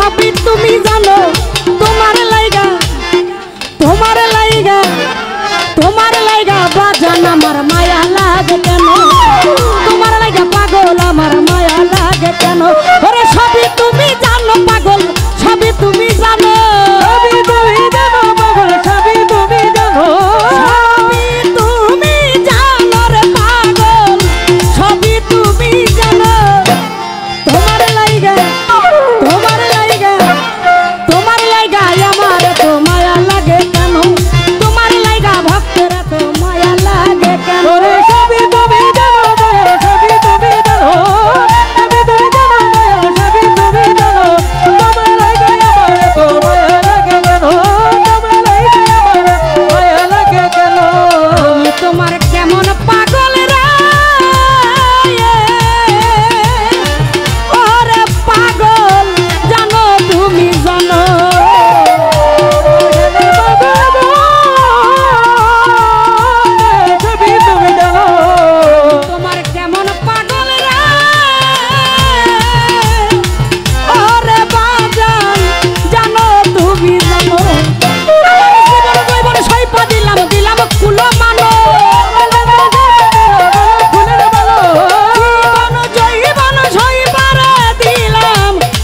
সবই তুমি জানো তোমার লাইগা বাজান আমার মায়া লাগে কেন তোমার লাইগা পাগল আমার মায়া লাগে কেন ওরে সবই তুমি জানো পাগল সবই তুমি জানো পাগল সবই তুমি জানো রে পাগল সবই তুমি জানো তোমার লাইগা আমার তো মায়া লাগে কেন তোমার লাইগা ভক্তের তো মায়া লাগে কেন রে সবই তুমি জানো সবই তুমি জানো তোমার লাইগা আমার তো মায়া লাগে কেন তোমার কেমন পাগল রে ওরে পাগল জানো তুমি জানো তোমার কেমন পাগল রে ওরে বাজান জানো তুমি জানো সইপা দিলাম কুলো মানো জীবন সইপারে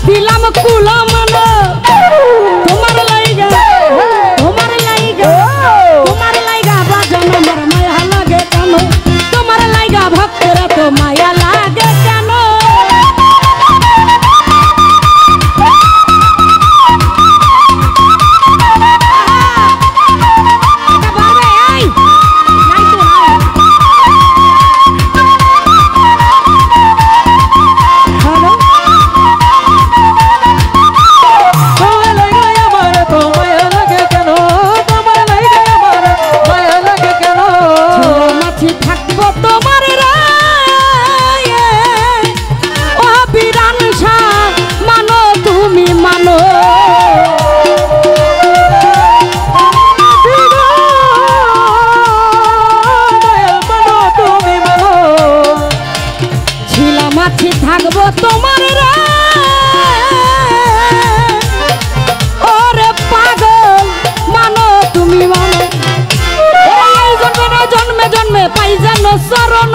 দিলাম কুলো মানো তোমার লাইগা বাজান আমার মায়া লাগে কেন তোমার লাইগা ভক্তের তো মায়া লাগে কেন থাকবো তোমার রে ওরে পাগল মানো তুমি মানো এই জন্মে জন্মে পাই যেন চরণ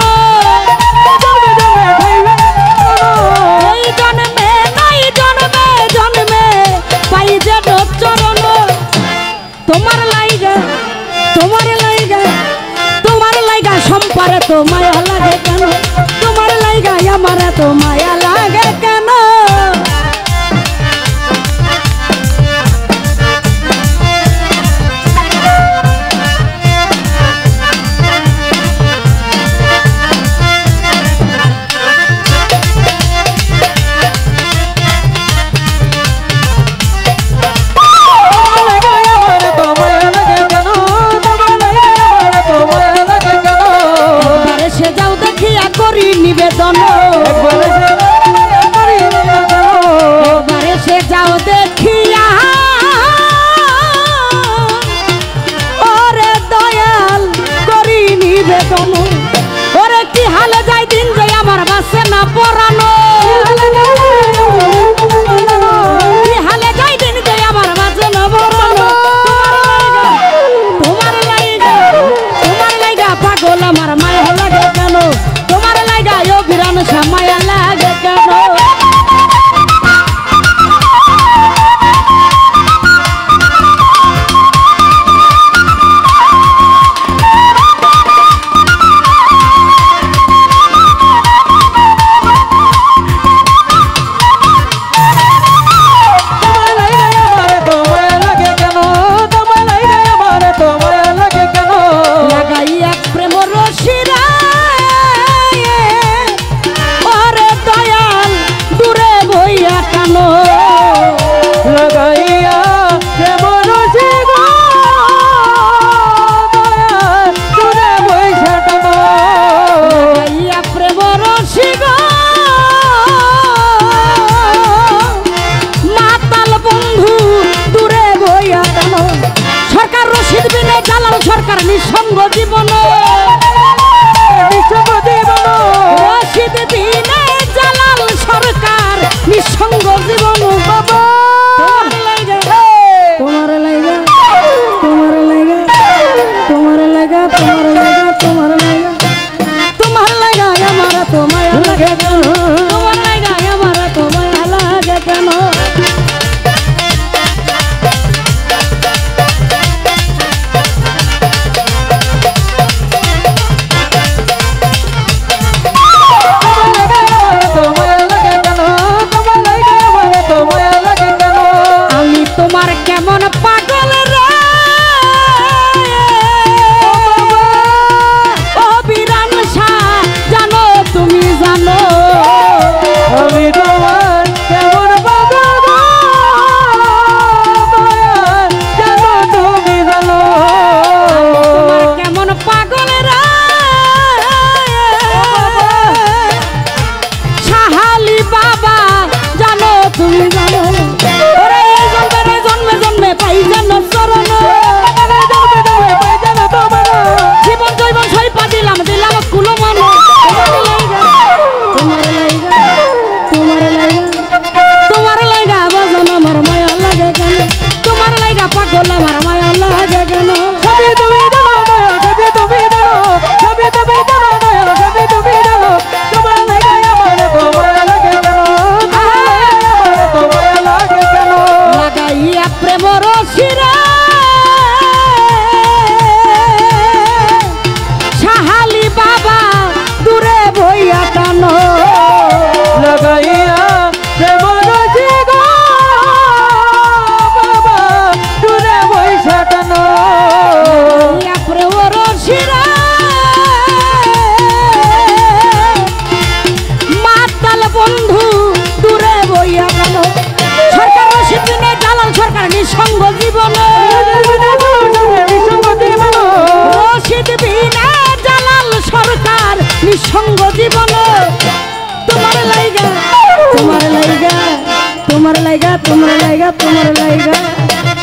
এই জন্মে নাই জন্মে পাই যেন চরণ তোমার লাইগা সম্পারে তো মায়া লাগে কেন তোমার লাইগা আমার তো মায়া লাগে কেন সে যাও দেখিয়া করি নিবেদন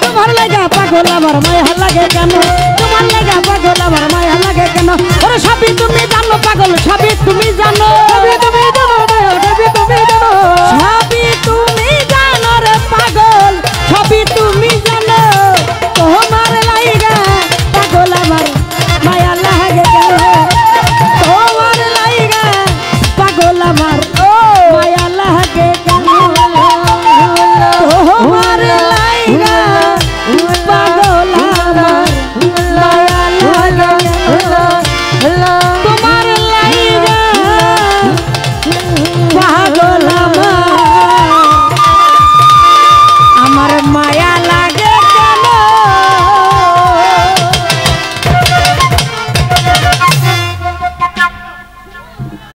তোমার লাইগা পাগল আমার মায়া লাগে কেন তোমার লাইগা পাগল আমার মায়া লাগে কেন ওরে সবই তুমি জানো পাগল সবই তুমি জানো